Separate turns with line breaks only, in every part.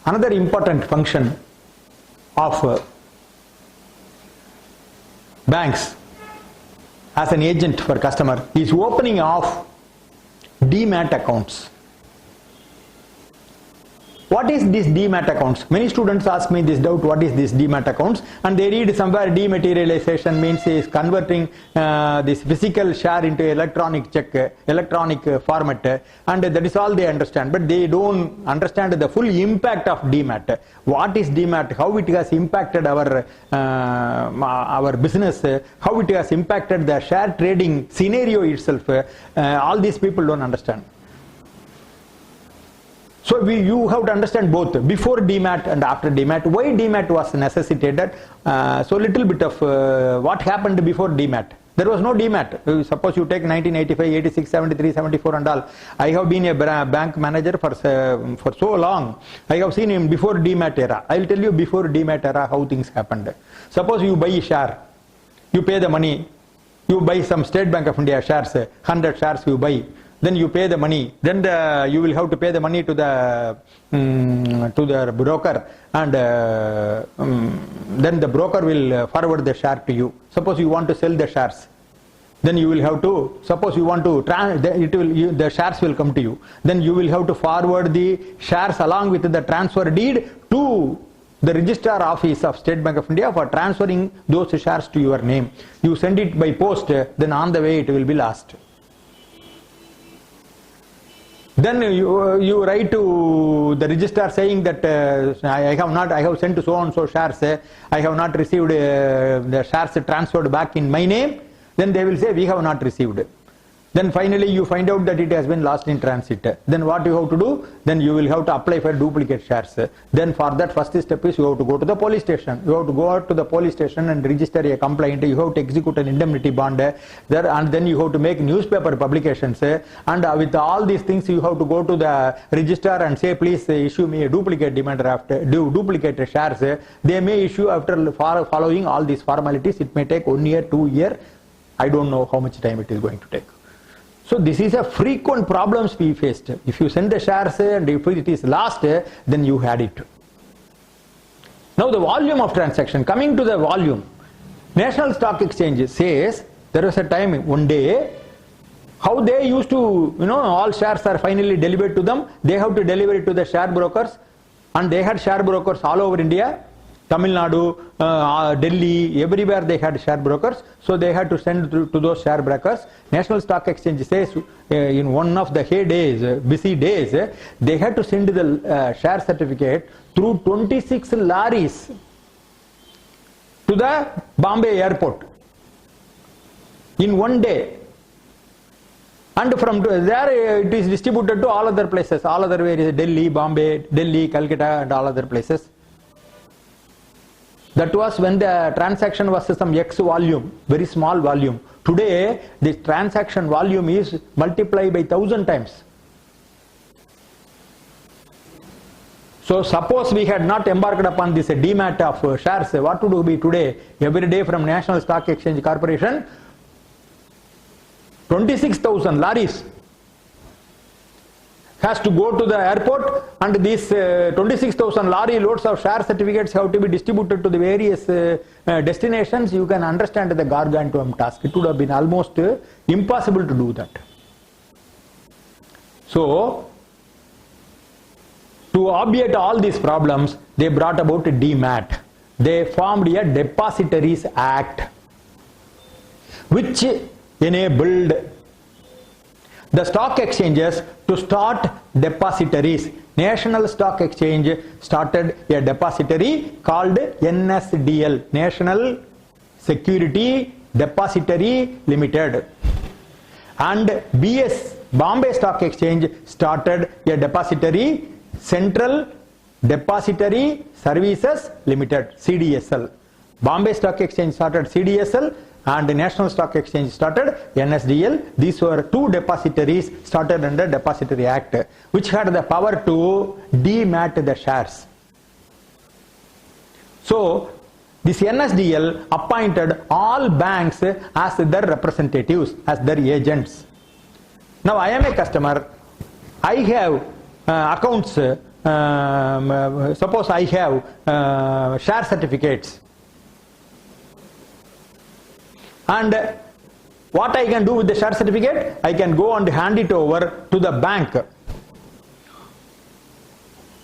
Another important function of banks as an agent for customer is opening of DEMAT accounts. What is this DEMAT accounts? Many students ask me this doubt, what is this DEMAT accounts? And they read somewhere dematerialization means is converting this physical share into electronic check, electronic format, and that is all they understand. But they don't understand the full impact of DEMAT. What is DEMAT? How it has impacted our business? How it has impacted the share trading scenario itself? All these people don't understand. So you have to understand both before DEMAT and after DEMAT. Why DEMAT was necessitated? So little bit of what happened before DEMAT. There was no DEMAT. Suppose you take 1985, 86, 73, 74 and all. I have been a bank manager for so long. I have seen him before DEMAT era. I will tell you before DEMAT era how things happened. Suppose you buy a share. You pay the money. You buy some State Bank of India shares. 100 shares you buy. Then you pay the money. Then you will have to pay the money to the broker, and then the broker will forward the share to you. Suppose you want to sell the shares, then you will have to. Suppose you want to the shares will come to you. Then you will have to forward the shares along with the transfer deed to the registrar office of State Bank of India for transferring those shares to your name. You send it by post. Then on the way it will be lost. Then you write to the registrar saying that I have sent to so and so shares, I have not received the shares transferred back in my name. Then they will say we have not received. Then finally you find out that it has been lost in transit. Then what you have to do? Then you will have to apply for duplicate shares. Then for that first step is you have to go to the police station. You have to go out to the police station and register a complaint. You have to execute an indemnity bond there, and then you have to make newspaper publications. And with all these things you have to go to the registrar and say please issue me a duplicate demand draft, duplicate shares. They may issue after following all these formalities. It may take 1 year, 2 years. I don't know how much time it is going to take. So this is a frequent problems we faced. If you send the shares and if it is lost, then you had it. Now the volume of transaction. Coming to the volume, National Stock Exchange says there was a time one day how they used to, all shares are finally delivered to them. They have to deliver it to the share brokers, and they had share brokers all over India. Tamil Nadu, Delhi, everywhere they had share brokers. So they had to send to those share brokers. National Stock Exchange says in one of the busy days, they had to send the share certificate through 26 lorries to the Bombay airport in one day. And from there it is distributed to all other places, all other areas, Delhi, Bombay, Delhi, Calcutta and all other places. That was when the transaction was some X volume, very small volume. Today, the transaction volume is multiplied by 1,000 times. So suppose we had not embarked upon this DEMAT of shares, what would be today? Every day from National Stock Exchange Corporation, 26,000 lorries has to go to the airport, and these 26,000 lorry loads of share certificates have to be distributed to the various destinations. You can understand the gargantuan task. It would have been almost impossible to do that. So, to obviate all these problems, they brought about a DEMAT. They formed a Depositories Act, which enabled the stock exchanges to start depositories. National Stock Exchange started a depository called NSDL, National Security Depository Limited. And Bombay Stock Exchange started a depository, Central Depository Services Limited, CDSL. Bombay Stock Exchange started CDSL, and the National Stock Exchange started NSDL. These were two depositories started under Depository Act, which had the power to DEMAT the shares. So this NSDL appointed all banks as their representatives, as their agents. Now I am a customer. I have accounts suppose I have share certificates, and what I can do with the share certificate, I can go and hand it over to the bank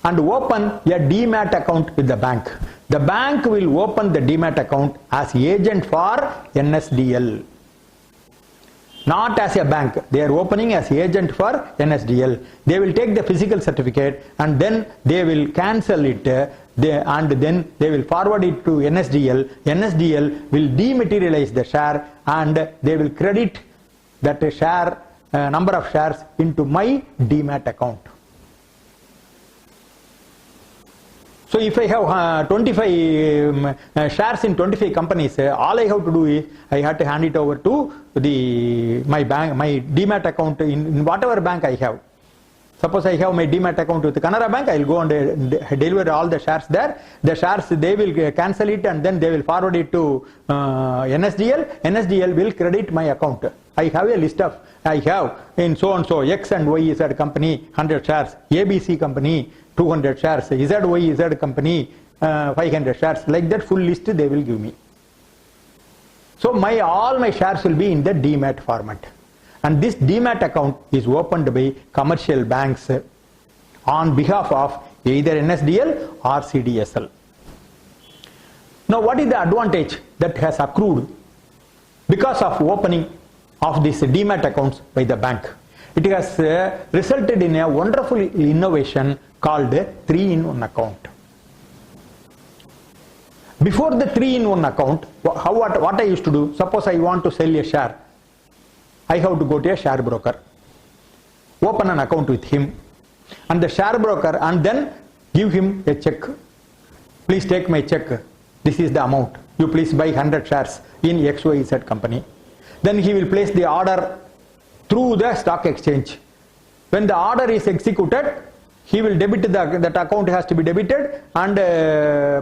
and open a DEMAT account with the bank. The bank will open the DEMAT account as agent for NSDL. Not as a bank, they are opening as agent for NSDL. They will take the physical certificate and then they will cancel it and then they will forward it to NSDL. NSDL will dematerialize the share and they will credit that share number of shares into my DEMAT account. So if I have 25 shares in 25 companies, all I have to do is I have to hand it over to my DEMAT account in whatever bank I have. Suppose I have my DEMAT account with Canara Bank, I will go and deliver all the shares there. The shares, they will cancel it and then they will forward it to NSDL. NSDL will credit my account. I have a list of, I have in so and so X and Y Z company 100 shares, ABC company 200 shares, ZYZ company 500 shares, like that full list they will give me. So all my shares will be in the DEMAT format. And this DEMAT account is opened by commercial banks on behalf of either NSDL or CDSL. Now what is the advantage that has accrued because of opening of these DEMAT accounts by the bank? It has resulted in a wonderful innovation called 3-in-1 account. Before the 3-in-1 account, what I used to do, suppose I want to sell a share, I have to go to a share broker, open an account with him, and the share broker, and then give him a check. Please take my check. This is the amount. You please buy 100 shares in XYZ company. Then he will place the order through the stock exchange. When the order is executed, he will debit that account has to be debited, and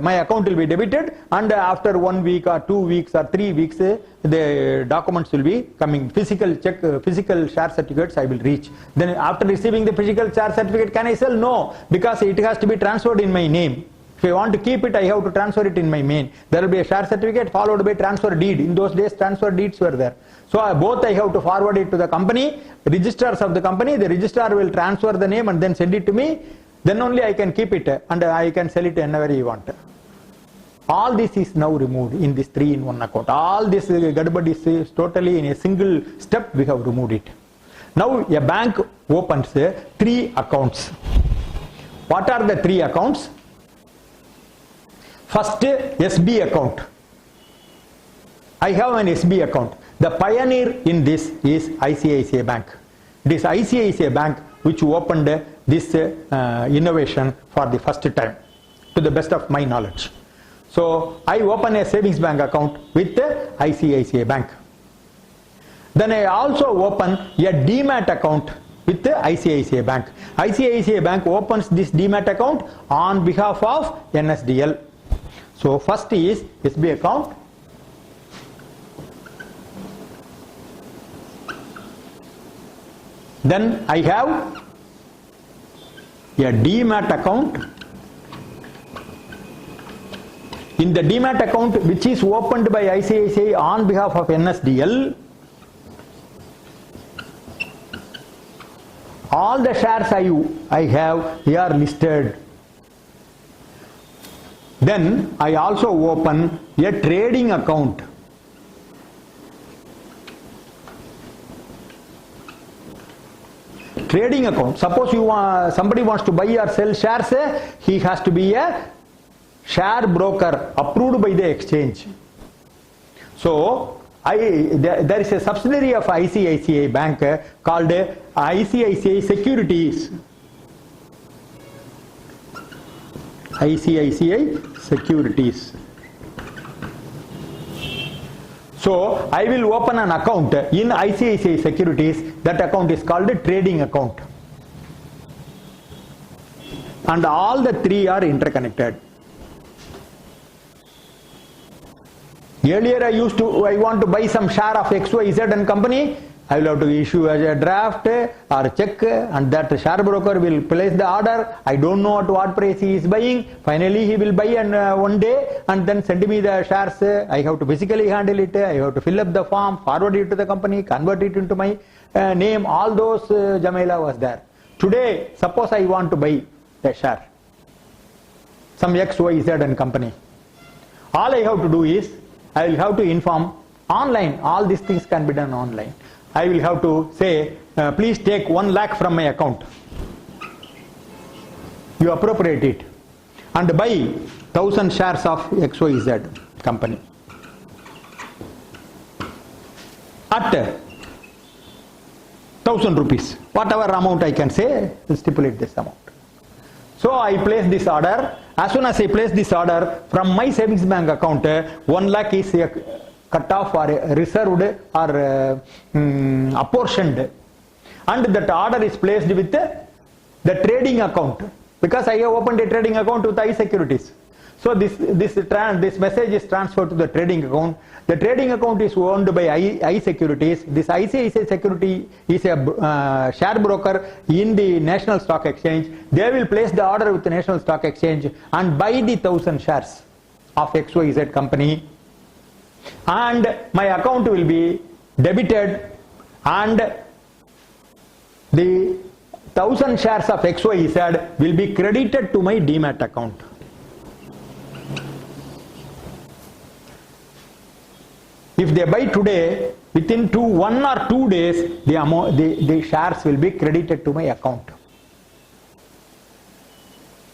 my account will be debited, and after 1 week or 2 weeks or 3 weeks the documents will be coming. Physical share certificates I will reach. Then after receiving the physical share certificate, can I sell? No, because it has to be transferred in my name. If I want to keep it, I have to transfer it in my name. There will be a share certificate followed by transfer deed. In those days transfer deeds were there. So both I have to forward it to the company, registrars of the company. The registrar will transfer the name and then send it to me. Then only I can keep it and I can sell it whenever you want. All this is now removed in this 3-in-1 account. All this gadbad is totally in a single step we have removed it. Now a bank opens 3 accounts. What are the 3 accounts? First, SB account. I have an SB account. The pioneer in this is ICICI Bank. It is ICICI Bank which opened this innovation for the first time, to the best of my knowledge. So I open a savings bank account with ICICI Bank. Then I also open a DEMAT account with ICICI Bank. ICICI Bank opens this DEMAT account on behalf of NSDL. So first is SB account. Then I have a DEMAT account. In the DEMAT account which is opened by ICICI on behalf of NSDL, all the shares I have, they are listed. Then I also open a trading account. Trading account. Suppose somebody wants to buy or sell shares, he has to be a share broker approved by the exchange. So there is a subsidiary of ICICI Bank called ICICI Securities. ICICI Securities. So I will open an account in ICICI Securities. That account is called a trading account. And all the 3 are interconnected. Earlier I want to buy some share of XYZ and company. I will have to issue as a draft or check, and that share broker will place the order. I don't know at what price he is buying. Finally, he will buy one day and then send me the shares. I have to physically handle it. I have to fill up the form, forward it to the company, convert it into my name. All those Jamela was there. Today, suppose I want to buy a share, some XYZ and company. All I have to do is, I will have to inform online. All these things can be done online. I will have to say, please take 1 lakh from my account. You appropriate it and buy 1000 shares of XYZ company at 1000 rupees. Whatever amount I can say, stipulate this amount. So I place this order. As soon as I place this order, from my savings bank account, 1 lakh is cut off or reserved or apportioned, and that order is placed with the trading account, because I have opened a trading account with iSecurities. So this message is transferred to the trading account. The trading account is owned by iSecurities. This ICICI Security is a share broker in the National Stock Exchange. They will place the order with the National Stock Exchange and buy the 1000 shares of XYZ company, and my account will be debited, and the 1000 shares of XYZ will be credited to my DEMAT account. If they buy today, within 1 or 2 days, the shares will be credited to my account.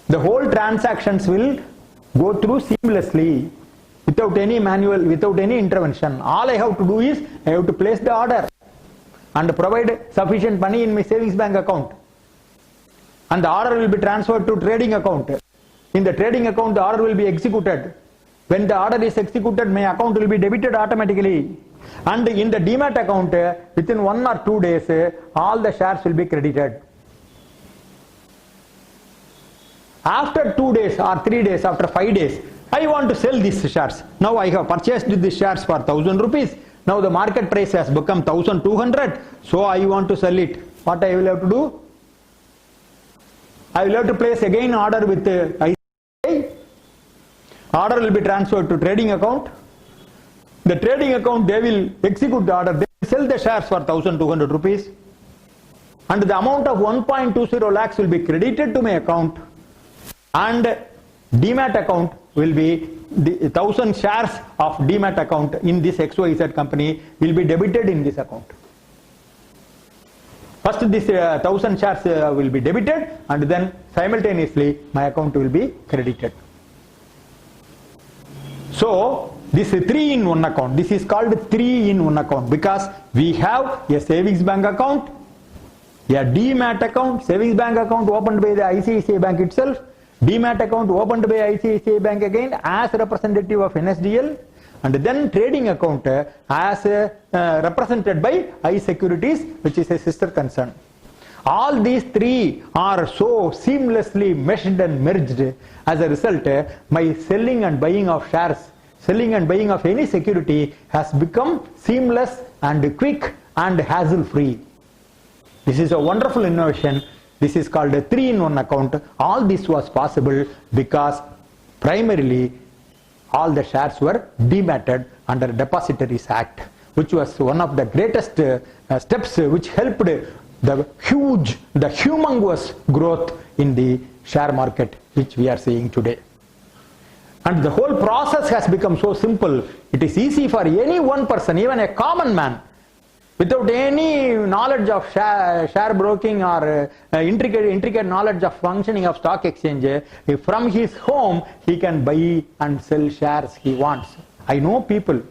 The whole transactions will go through seamlessly, without any manual, without any intervention. All I have to do is, I have to place the order and provide sufficient money in my savings bank account, and the order will be transferred to trading account. In the trading account, the order will be executed. When the order is executed, my account will be debited automatically, and in the DEMAT account, within 1 or 2 days, all the shares will be credited. After 2 days or 3 days, after 5 days, I want to sell these shares. Now I have purchased these shares for 1000 rupees. Now the market price has become 1200. So I want to sell it. What I will have to do? I will have to place again order with ICICI. Order will be transferred to trading account. The trading account, they will execute the order. They will sell the shares for 1200 rupees. And the amount of 1.20 lakhs will be credited to my account. And DEMAT account will be, the 1000 shares of DEMAT account in this XYZ company will be debited in this account. First this 1000 shares will be debited, and then simultaneously my account will be credited. So this is 3-in-1 account. This is called 3-in-1 account, because we have a savings bank account, a DEMAT account, savings bank account opened by the ICICI Bank itself, DEMAT account opened by ICICI Bank again as representative of NSDL, and then trading account as represented by iSecurities, which is a sister concern. All these three are so seamlessly meshed and merged. As a result, my selling and buying of shares, selling and buying of any security has become seamless and quick and hassle-free. This is a wonderful innovation. This is called a 3-in-1 account. All this was possible because primarily all the shares were dematted under Depositories Act, which was one of the greatest steps which helped the humongous growth in the share market which we are seeing today. And the whole process has become so simple. It is easy for any one person, even a common man, without any knowledge of share broking or intricate knowledge of functioning of stock exchange, from his home he can buy and sell shares he wants. I know people,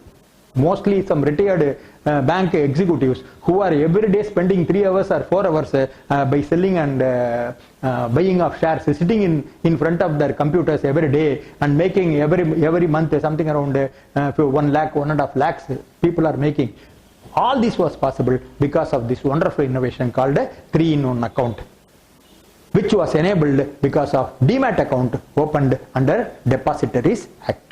mostly some retired bank executives, who are every day spending 3 hours or 4 hours by selling and buying of shares, sitting in front of their computers every day and making every month something around 1 lakh, 1.5 lakhs people are making. All this was possible because of this wonderful innovation called a 3-in-1 account, which was enabled because of DEMAT account opened under Depositories Act.